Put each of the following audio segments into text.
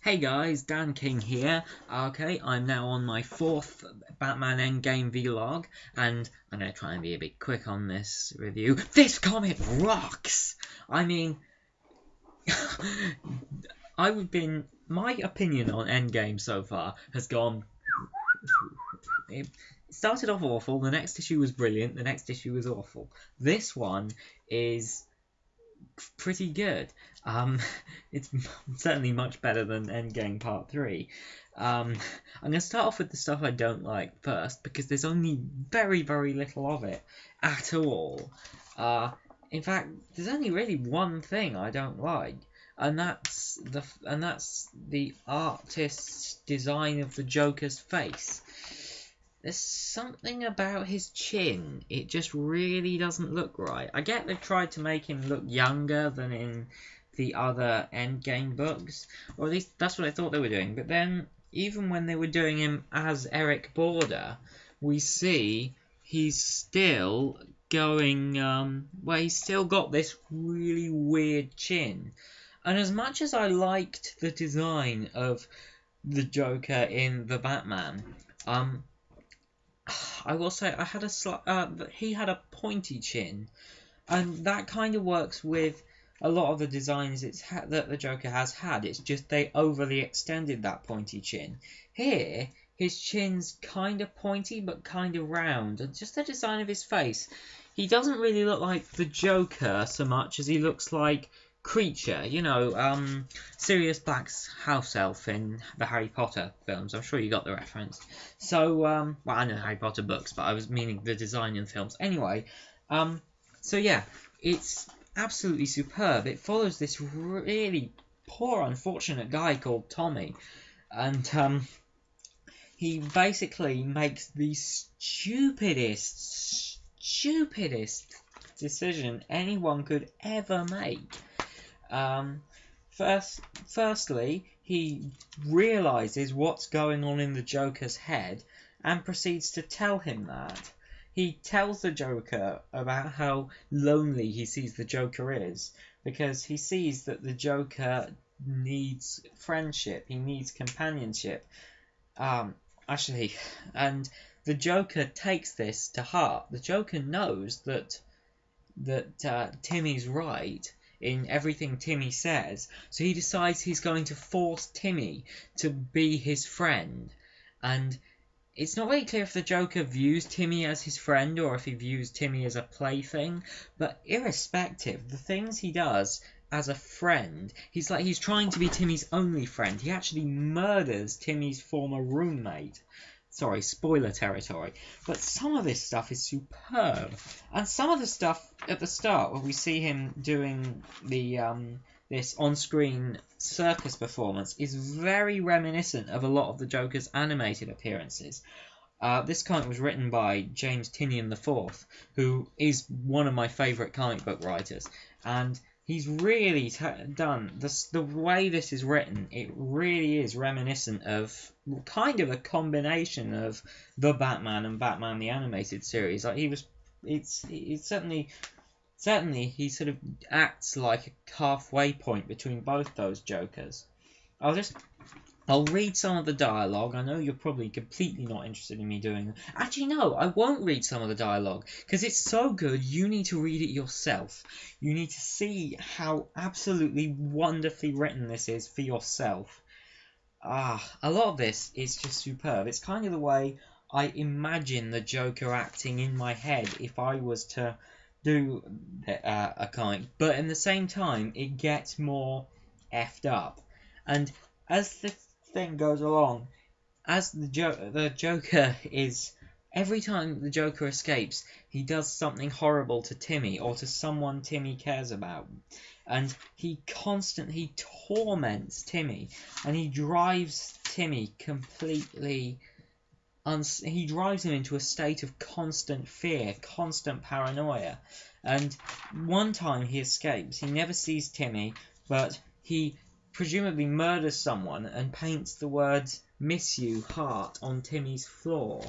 Hey guys, Dan King here. Okay, I'm now on my 4th Batman Endgame vlog, and I'm going to try and be a bit quick on this review. This comic rocks! I mean, my opinion on Endgame so far has gone... It started off awful, the next issue was brilliant, the next issue was awful. This one is pretty good. It's certainly much better than Endgame Part 3. I'm going to start off with the stuff I don't like first, because there's only very, very little of it at all. In fact, there's only really one thing I don't like, and that's the artist's design of the Joker's face. There's something about his chin. It just really doesn't look right. I get they've tried to make him look younger than in the other Endgame books, or at least that's what I thought they were doing. But then, even when they were doing him as Eric Border, we see he's still going, he's still got this really weird chin. And as much as I liked the design of the Joker in the Batman, I will say I had he had a pointy chin, and that kind of works with a lot of the designs that the Joker has had. It's just they overly extended that pointy chin. Here, his chin's kind of pointy but kind of round, and just the design of his face. He doesn't really look like the Joker so much as he looks like Creature, Sirius Black's house elf in the Harry Potter films. I'm sure you got the reference. So, well, I know Harry Potter books, but I was meaning the design in films. Anyway, so yeah, it's absolutely superb. It follows this really poor, unfortunate guy called Tommy, and he basically makes the stupidest decision anyone could ever make. Firstly, he realizes what's going on in the Joker's head and proceeds to tell him that. He tells the Joker about how lonely he sees the Joker is, because he sees that the Joker needs friendship, he needs companionship. And the Joker takes this to heart. The Joker knows that Timmy's right in everything Timmy says, so he decides he's going to force Timmy to be his friend. And it's not really clear if the Joker views Timmy as his friend or if he views Timmy as a plaything, but irrespective, the things he does as a friend, he's trying to be Timmy's only friend. He actually murders Timmy's former roommate. Sorry, spoiler territory. But some of this stuff is superb. And some of the stuff at the start, where we see him doing the this on-screen circus performance, is very reminiscent of a lot of the Joker's animated appearances. This comic was written by James Tynion IV, who is one of my favourite comic book writers. And he's really done this. The way this is written, it really is reminiscent of kind of a combination of the Batman and Batman the Animated Series. Like it's certainly he sort of acts like a halfway point between both those Jokers. I'll read some of the dialogue. I know you're probably completely not interested in me doing it. Actually, no, I won't read some of the dialogue, because it's so good, you need to read it yourself. You need to see how absolutely wonderfully written this is for yourself. A lot of this is just superb. It's kind of the way I imagine the Joker acting in my head if I was to do a comic. But at the same time, it gets more effed up. And as the thing goes along, as the Joker is, every time the Joker escapes, he does something horrible to Timmy or to someone Timmy cares about, and he constantly torments Timmy, and he drives Timmy completely he drives him into a state of constant fear, constant paranoia. And one time he escapes, he never sees Timmy, but he presumably murders someone and paints the words "Miss You, Heart" on Timmy's floor.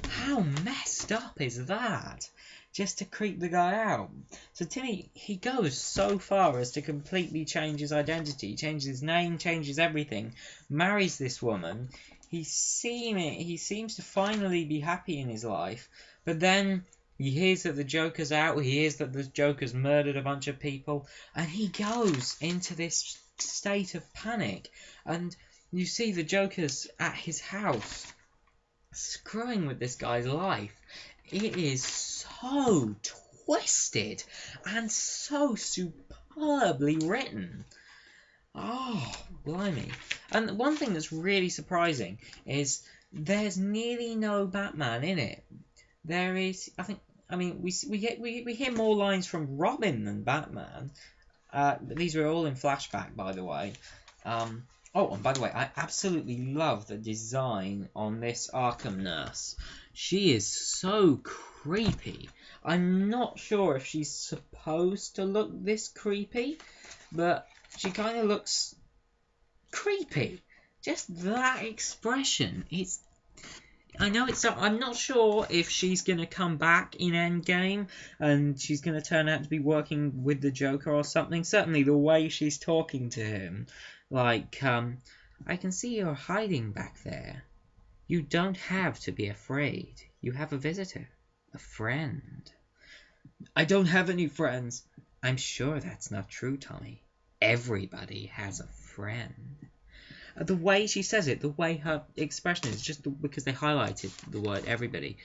How messed up is that? just to creep the guy out. So Timmy, he goes so far as to completely change his identity, changes his name, changes everything, marries this woman. He seems to finally be happy in his life, but then he hears that the Joker's out, he hears that the Joker's murdered a bunch of people, and he goes into this state of panic. And you see the Joker's at his house, screwing with this guy's life. It is so twisted and so superbly written. Oh, blimey. And one thing that's really surprising is there's nearly no Batman in it. There is, we hear more lines from Robin than Batman. These were all in flashback, by the way. Oh, and by the way, I absolutely love the design on this Arkham nurse. She is so creepy. I'm not sure if she's supposed to look this creepy, but she kind of looks creepy. Just that expression. I'm not sure if she's going to come back in Endgame and she's going to turn out to be working with the Joker or something. Certainly the way she's talking to him. Like, I can see you're hiding back there. You don't have to be afraid. You have a visitor. A friend. I don't have any friends. I'm sure that's not true, Tommy. Everybody has a friend. The way she says it, the way her expression is, just because they highlighted the word everybody.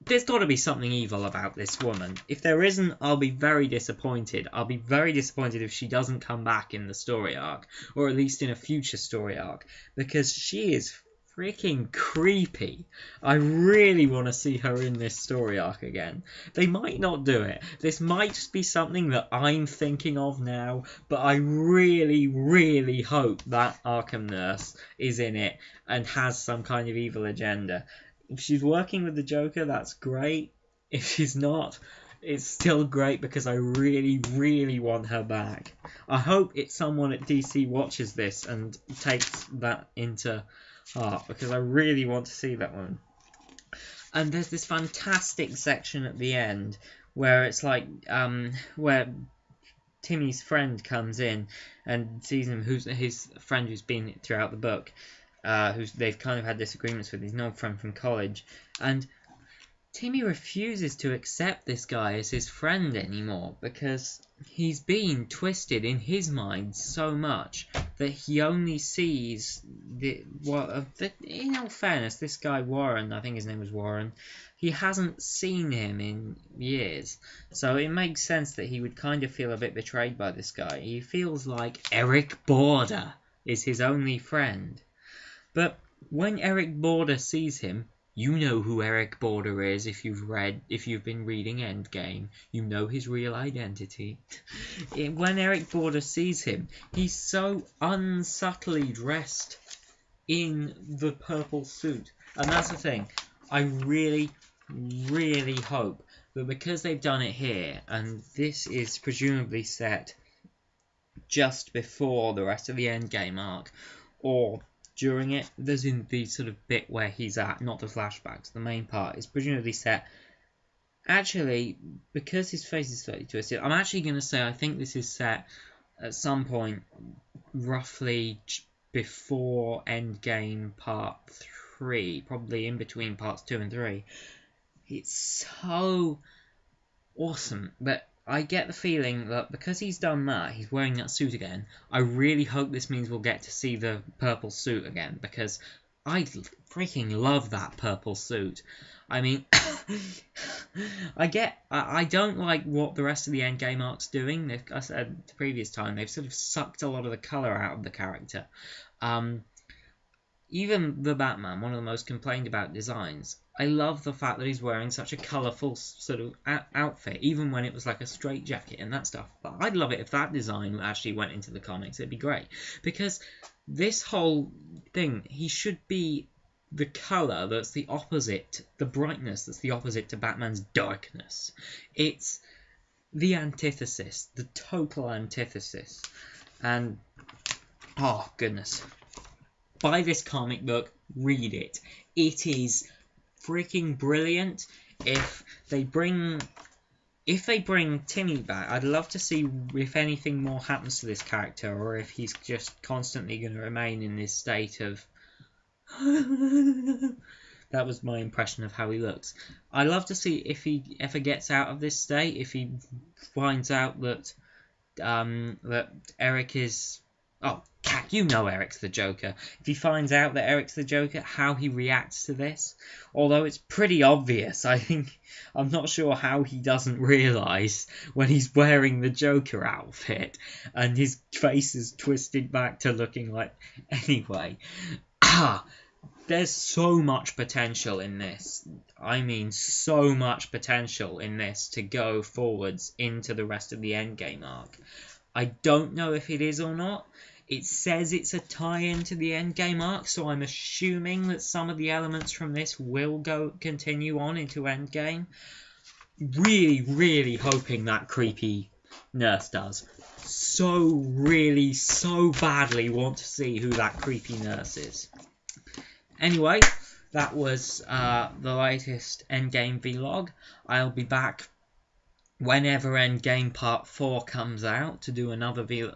There's got to be something evil about this woman. If there isn't, I'll be very disappointed. I'll be very disappointed if she doesn't come back in the story arc, or at least in a future story arc, because she is freaking creepy. I really want to see her in this story arc again. They might not do it. This might just be something that I'm thinking of now, but I really, really hope that Arkham Nurse is in it and has some kind of evil agenda. If she's working with the Joker, that's great. If she's not, it's still great because I really, really want her back. I hope it's someone at DC watches this and takes that into heart, because I really want to see that one. And there's this fantastic section at the end where it's like, where Timmy's friend comes in and sees him, who's his friend who's been throughout the book. They've kind of had disagreements with. He's an old friend from college, and Timmy refuses to accept this guy as his friend anymore because he's been twisted in his mind so much that he only sees in all fairness, this guy Warren, I think his name was Warren, he hasn't seen him in years, so it makes sense that he would kind of feel a bit betrayed by this guy. He feels like Eric Border is his only friend. But when Eric Border sees him, you know who Eric Border is if you've been reading Endgame. You know his real identity. When Eric Border sees him, he's so unsubtly dressed in the purple suit. And that's the thing. I really, really hope that because they've done it here, and this is presumably set just before the rest of the Endgame arc, or during it, there's in the sort of bit where he's at, not the flashbacks, the main part is presumably set. Actually, because his face is slightly twisted, I'm actually going to say I think this is set at some point roughly before Endgame Part 3, probably in between Parts 2 and 3. It's so awesome, but I get the feeling that because he's done that, he's wearing that suit again, I really hope this means we'll get to see the purple suit again, because I freaking love that purple suit. I mean, I don't like what the rest of the Endgame arc's doing. I said the previous time, they've sort of sucked a lot of the colour out of the character. Even the Batman, one of the most complained about designs, I love the fact that he's wearing such a colourful sort of outfit, even when it was like a straight jacket and that stuff. But I'd love it if that design actually went into the comics. It'd be great. Because this whole thing, he should be the colour that's the opposite, the brightness that's the opposite to Batman's darkness. It's the antithesis, the total antithesis. And, oh goodness. Buy this comic book, read it. It is freaking brilliant. if they bring Timmy back, I'd love to see if anything more happens to this character, or if he's just constantly going to remain in this state of that was my impression of how he looks. I'd love to see if he ever gets out of this state, if he finds out that that Eric is... Oh, Cat, you know Eric's the Joker. If he finds out that Eric's the Joker, how he reacts to this. Although it's pretty obvious, I'm not sure how he doesn't realise when he's wearing the Joker outfit and his face is twisted back to looking like... Anyway. There's so much potential in this. I mean, so much potential in this to go forwards into the rest of the Endgame arc. I don't know if it is or not. It says it's a tie-in to the Endgame arc, so I'm assuming that some of the elements from this will continue on into Endgame. Really, really hoping that creepy nurse does. So badly want to see who that creepy nurse is. Anyway, that was the latest Endgame vlog. I'll be back whenever Endgame Part 4 comes out to do another review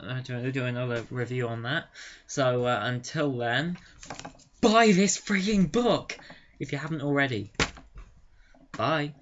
on that. So until then, buy this freaking book if you haven't already. Bye.